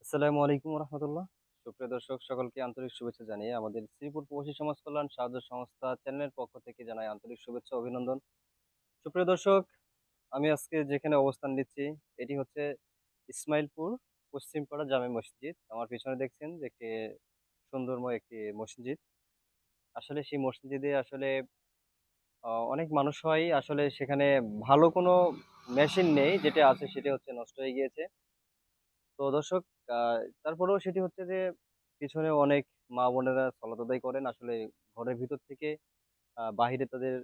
আসসালামু আলাইকুম রহমতুল্লাহ। সুপ্রিয় দর্শক সকলকে আন্তরিক শুভেচ্ছা জানিয়ে আমাদের শ্রীপুর প্রবাসী সমাজ কল্যাণ সাহায্য সংস্থা চ্যানেলের পক্ষ থেকে জানাই আন্তরিক শুভেচ্ছা ও অভিনন্দন। সুপ্রিয় দর্শক, আমি আজকে যেখানে অবস্থান নিচ্ছি এটি হচ্ছে ইসমাইলপুর পশ্চিমপাড়া জামে মসজিদ। আমার পিছনে দেখছেন যে একটি সুন্দরময় একটি মসজিদ। আসলে সেই মসজিদে আসলে অনেক মানুষ হয়, আসলে সেখানে ভালো কোনো মেশিন নেই, যেটা আছে সেটা হচ্ছে নষ্ট হয়ে গিয়েছে। তো দর্শক, তারপরেও সেটি হচ্ছে যে পিছনে অনেক মা বোনেরা সলাত আদায় করেন। আসলে ঘরের ভিতর থেকে বাহিরে তাদের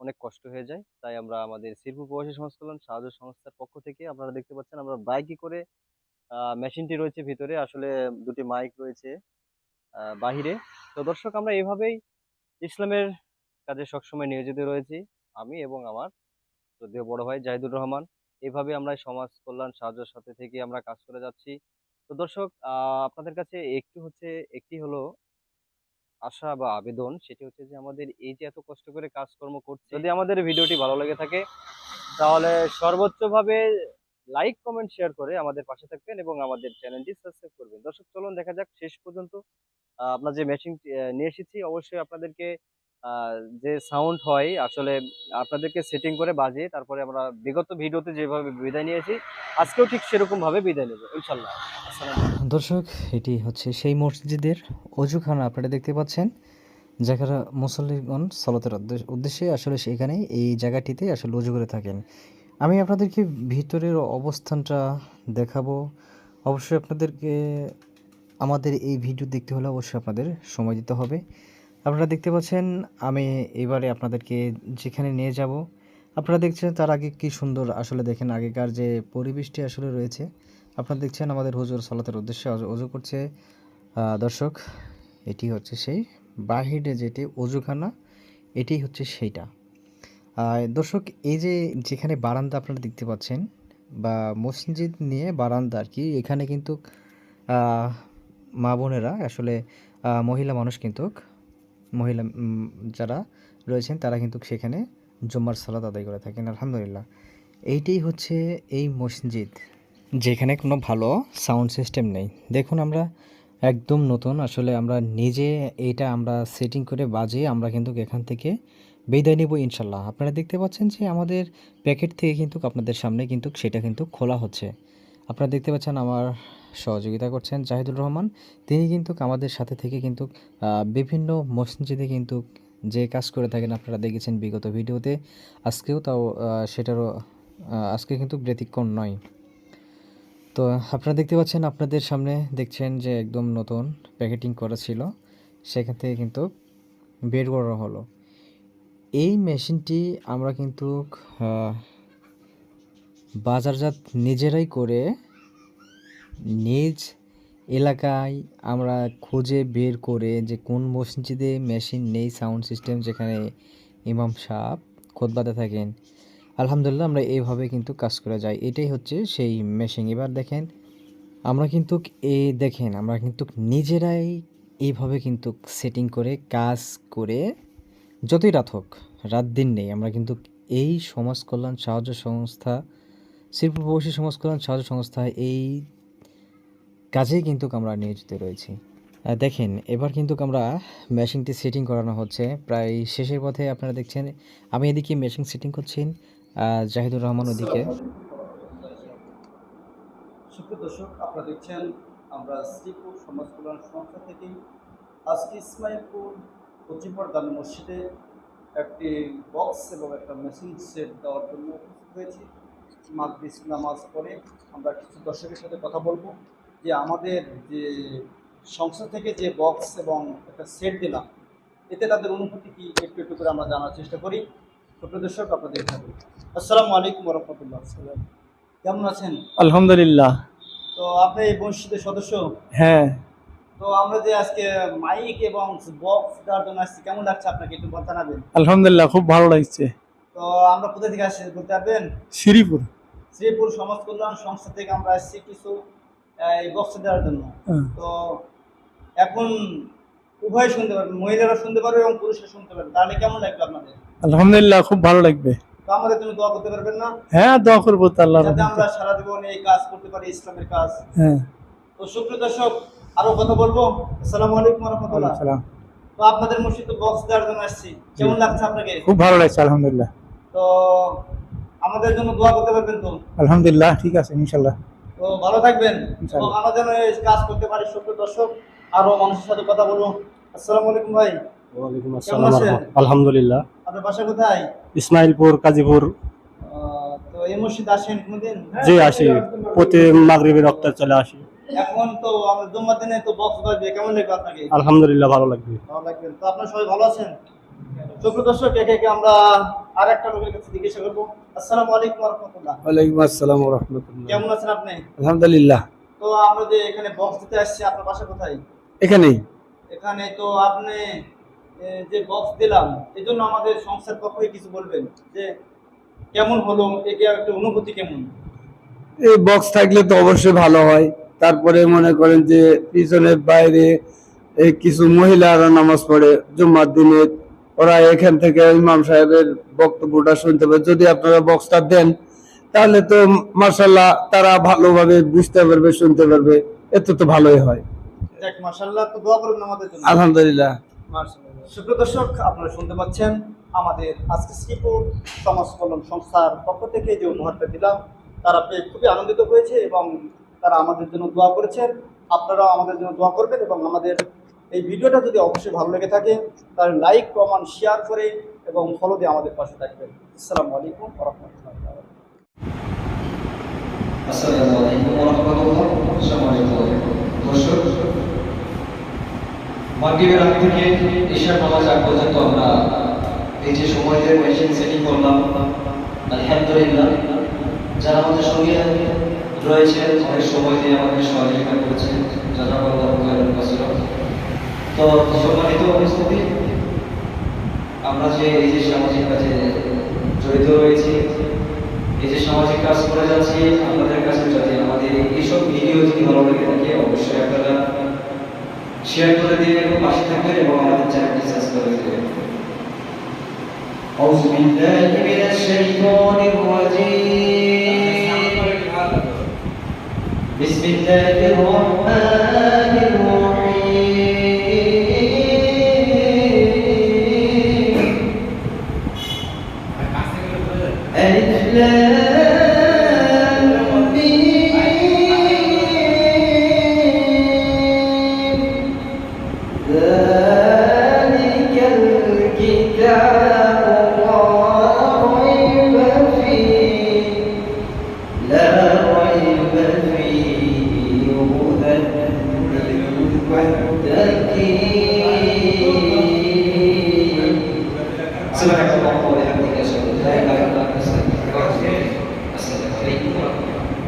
অনেক কষ্ট হয়ে যায়। তাই আমরা আমাদের শ্রীপুর প্রবাসী সমাজ কল্যাণ সাহায্য সংস্থার পক্ষ থেকে আপনারা দেখতে পাচ্ছেন আমরা বাইকে করে মেশিনটি রয়েছে ভিতরে, আসলে দুটি মাইক রয়েছে বাহিরে। তো দর্শক, আমরা এভাবেই ইসলামের কাজে সবসময় নিয়োজিত রয়েছি, আমি এবং আমার যদিও বড় ভাই জাহিদুর রহমান। এইভাবে আমরা সমাজ কল্যাণ সাহায্যের সাথে থেকে আমরা কাজ করে যাচ্ছি। তো দর্শক, আপনাদের কাছে একটি হলো আশা বা আবেদন, সেটি হচ্ছে যে আমাদের এই যে এত কষ্ট করে কাজকর্ম করছি, যদি আমাদের ভিডিওটি ভালো লেগে থাকে তাহলে সর্বোচ্চভাবে লাইক কমেন্ট শেয়ার করে আমাদের পাশে থাকবেন এবং আমাদের চ্যানেলটি সাবস্ক্রাইব করবেন। দর্শক, চলুন দেখা যাক শেষ পর্যন্ত। আপনার যে মেশিন নিয়ে এসেছি, অবশ্যই আপনাদেরকে আহ, যে সাউন্ড হয় আসলে আপনাদেরকে সেটিং করে বাজিয়ে তারপরে আমরা বিগত ভিডিওতে যেভাবে বিদায় নিয়েছি আজকেও ঠিক সেরকম ভাবে বিদায় নেবো ইনশাল্লাহ। আসসালামু আলাইকুম। দর্শক, এটি হচ্ছে সেই মসজিদের অজুখানা আপনারা দেখতে পাচ্ছেন, যারা মুসল্লিগণ সলাতের উদ্দেশ্যে আসলে সেখানে এই জায়গাটিতে আসলে অজু করে থাকেন। আমি আপনাদেরকে ভিতরের অবস্থানটা দেখাবো। অবশ্যই আপনাদেরকে আমাদের এই ভিডিও দেখতে হলে অবশ্যই আপনাদের সময় দিতে হবে। আপনারা দেখতে পাচ্ছেন, আমি এবারে আপনাদেরকে যেখানে নিয়ে যাব, আপনারা দেখছেন তার আগে কি সুন্দর আসলে দেখেন আগেকার যে পরিবেশটি আসলে রয়েছে। আপনারা দেখছেন আমাদের হুজুর সালাতের উদ্দেশ্যে অজু করছে। দর্শক, এটি হচ্ছে সেই বাহিরে যেটি অজুখানা, এটি হচ্ছে সেইটা। দর্শক, এই যে যেখানে বারান্দা আপনারা দেখতে পাচ্ছেন, বা মসজিদ নিয়ে বারান্দা আর কি, এখানে কিন্তু আহ, মা বোনেরা আসলে মহিলা মানুষ কিন্তু মহিলা যারা রয়েছেন তারা কিন্তু সেখানে জুম্মার সালাত আদায় করে থাকেন। আলহামদুলিল্লাহ, এইটাই হচ্ছে এই মসজিদ, যেখানে কোনো ভালো সাউন্ড সিস্টেম নেই। দেখুন, আমরা একদম নতুন আসলে আমরা নিজে এইটা আমরা সেটিং করে বাজিয়ে আমরা কিন্তু এখান থেকে বিদায় নিব ইনশাল্লাহ। আপনারা দেখতে পাচ্ছেন যে আমাদের প্যাকেট থেকে কিন্তু আপনাদের সামনে কিন্তু সেটা কিন্তু খোলা হচ্ছে। আপনারা দেখতে পাচ্ছেন আমার সহযোগিতা করছেন জাহিদুর রহমান। তিনি কিন্তু আমাদের সাথে থেকে কিন্তু বিভিন্ন মসজিদে কিন্তু যে কাজ করে থাকেন আপনারা দেখেছেন বিগত ভিডিওতে। আজকেও তাও সেটারও আজকে কিন্তু ব্যতিক্রম নয়। তো আপনারা দেখতে পাচ্ছেন, আপনাদের সামনে দেখছেন যে একদম নতুন প্যাকেটিং করা ছিল, সেখান থেকে কিন্তু বের করা হলো। এই মেশিনটি আমরা কিন্তু আহ, বাজারজাত নিজেরাই করে নিজ এলাকায় আমরা খুঁজে বের করে যে কোন মসজিদে মেশিন নেই, সাউন্ড সিস্টেম, যেখানে ইমাম সাহেব খুতবাতে থাকেন। আলহামদুলিল্লাহ, আমরা এইভাবে কিন্তু কাজ করে যাই। এটাই হচ্ছে সেই মেশিন। এবার দেখেন, আমরা কিন্তু দেখেন আমরা কিন্তু নিজেরাই এইভাবে কিন্তু সেটিং করে কাজ করে, যতই রাত হোক, রাত দিন নেই, আমরা কিন্তু এই সমাজ কল্যাণ সাহায্য সংস্থা, শিল্প প্রবাসী সমাজ কল্যাণ সাহায্য সংস্থা, এই কাজেই কিন্তু আমরা নিয়োজিত রয়েছি। দেখেন, এবার কিন্তু আমরা মেশিনটি সেটিং করানো হচ্ছে, প্রায় শেষের পথে। আপনারা দেখছেন আমি এদিকে মেশিন সেটিং করছি, জাহিদুর রহমান ওদিকে। আসসালামু আলাইকুম রহমতুল্লাহ। সুপ্রিয় দর্শক, আপনারা দেখছেন আমরা শ্রীপুর সমাজ কল্যাণ সংস্থা থেকে আজকে ইসমাইলপুর পশ্চিমপাড় জামে মসজিদে একটি বক্স এবং একটা মেশিন সেট দেওয়ার জন্য উপস্থিত হয়েছি। মাগরিব নামাজ পড়ে আমরা কিছু দর্শকের সাথে কথা বলবো যে আমাদের যে সংস্থা থেকে যে বক্স এবং একটা সেট দিলাম, এতে তাদের অনুভূতি কি একটু একটু করে আমরা জানার চেষ্টা করি। সুপ্রিয় দর্শক, আপনাদের থাকবে। আসসালামু আলাইকুম রহমতুল্লাহ। কেমন আছেন? আলহামদুলিল্লাহ। তো আপনি এই মসজিদের সদস্য? হ্যাঁ, তো আমরা যে আজকে মাইক এবং বক্স দেওয়ার জন্য আসছি, কেমন লাগছে আপনাকে একটু জানাবেন? আলহামদুলিল্লাহ, খুব ভালো লাগছে। তো আমরা কোথা থেকে আসছি বলতে পারবেন? শ্রীপুর। শ্রীপুর সমাজ কল্যাণ সংস্থা থেকে আমরা আসছি কিছু এই বক্স দেওয়ার জন্য। হ্যাঁ। তো এখন উভয় শুনতে পারবেন, মহিলারা শুনতে পারবে এবং পুরুষরা শুনতে পারবে। তাহলে কেমন লাগবে আপনাদের? আলহামদুলিল্লাহ, খুব ভালো লাগবে। তো আমাদের জন্য দোয়া করতে পারবেন না? হ্যাঁ, দোয়া করবো তো আল্লাহর যাতে রহমতে। আমরা সারা জীবন এই কাজ করতে পারি, ইসলামের কাজ। হ্যাঁ। তো তো সুপ্রিয় দর্শক, আরো কথা বলবো। আসসালামু আলাইকুম রহমতুল্লাহ। তো আপনাদের মসজিদে বক্স দেওয়ার জন্য আসছি, কেমন লাগছে আপনাকে? খুব ভালো লাগছে আলহামদুলিল্লাহ। তো আমাদের জন্য দোয়া করতে পারবেন তো? আলহামদুলিল্লাহ, ঠিক আছে ইনশাল্লাহ। তো ভালো থাকবেন ইনশাআল্লাহ। এবং আমরা যেন এই কাজ করতে পারি। সুপ্রিয় দর্শক, আরো মানুষের সাথে কথা বলবো। আসসালামু আলাইকুম ভাই, ওয়ালাইকুম কেমন আসসালাম আছেন? আলহামদুলিল্লাহ। আপনার বাসা কোথায়? ইসমাইলপুর, কাজীপুর। তো এই মসজিদে আসেন কোনদিন? জি আসি, প্রতি মাগরিবের রক্তার চলে আসি। এখন তো আমাদের জুম্মার দিনে তো বক্স বাজবে, কেমন লাগবে আপনাকে? আলহামদুলিল্লাহ, ভালো লাগবে। ভালো লাগবে। তো আপনারা সবাই ভালো আছেন? সুপ্রিয় দর্শক, একে একে আমরা আর একটা লোকের কাছে জিজ্ঞাসা করবো। আসসালামু আলাইকুম রহমতুল্লাহ। ওয়ালাইকুম আসসালাম ওয়া রাহমাতুল্লাহ। কেমন আছেন আপনি? আলহামদুলিল্লাহ। তো আমরা যে এখানে বক্স দিতে আসছি, আপনার বাসা কোথায়? এখানেই এখানে তো আপনি যে বক্স দিলাম, এই জন্য আমাদের সংস্থার পক্ষে কিছু বলবেন যে কেমন হলো, একে একটা অনুভূতি কেমন? এই বক্স থাকলে তো অবশ্যই ভালো হয়। তারপরে মনে করেন যে পিছনের বাইরে এই কিছু মহিলারা নামাজ পড়ে জুম্মার দিনে, ওরা এখান থেকে ইমাম সাহেবের বক্তব্যটা শুনতে পারে। যদি আপনারা বক্সটা দেন তাহলে তো মাশাআল্লাহ তারা ভালোভাবে বুঝতে পারবে, শুনতে পারবে, এতে তো ভালোই হয়। যাক মাশাআল্লাহ, তো দোয়া করবেন আমাদের জন্য। আলহামদুলিল্লাহ। সুপ্রিয় দর্শক, আপনারা শুনতে পাচ্ছেন আমাদের আজকে শ্রীপুর সমাজ কল্যাণ সংস্থার পক্ষ থেকে যে উপহারটা দিলাম, তারা পেয়ে খুবই আনন্দিত হয়েছে এবং তারা আমাদের জন্য দোয়া করেছেন। আপনারাও আমাদের জন্য দোয়া করবেন এবং আমাদের এই ভিডিওটা যদি অবশ্যই ভালো লেগে থাকে তাহলে লাইক, কমেন্ট, শেয়ার করে এবং ফলো দিয়ে আমাদের পাশে থাকবেন। আসসালামু আলাইকুম ওয়া রাহমাতুল্লাহি ওয়া বারাকাতুহু। আসসালামু আলাইকুম ওয়া রাহমাতুল্লাহ। সম্মানিত দর্শক, মাগরিবের আগ থেকে ঈশার নামাজ আগ পর্যন্ত আমরা এই যে সময় দিয়ে মেশিন সেটিং করলাম, আলহামদুলিল্লাহ যারা আমাদের সঙ্গে রয়েছেন অনেক সময় দিয়ে আমাদের সহযোগিতা করেছেন, জাযাকাল্লাহু খায়রান কাসীরা। তো সম্মানিত উপস্থিতি, আমরা যে এই যে সামাজিক কাজে জড়িত রয়েছি, এই যে সামাজিক কাজ করে যাচ্ছি, আপনাদের কাছে যদি আমাদের এইসব ভিডিও যদি ভালো লেগে থাকে অবশ্যই আপনারা শেয়ার করে দিয়ে এবং পাশে থাকবেন এবং আমাদের চ্যানেলটি সাবস্ক্রাইব করে দেবেন। أعوذ بالله من الشيطان الرجيم. بسم الله الرحمن الرحيم. ألف لام ميم. ذلك الكتاب لا ريب فيه هدى للمتقين. سبحان الله.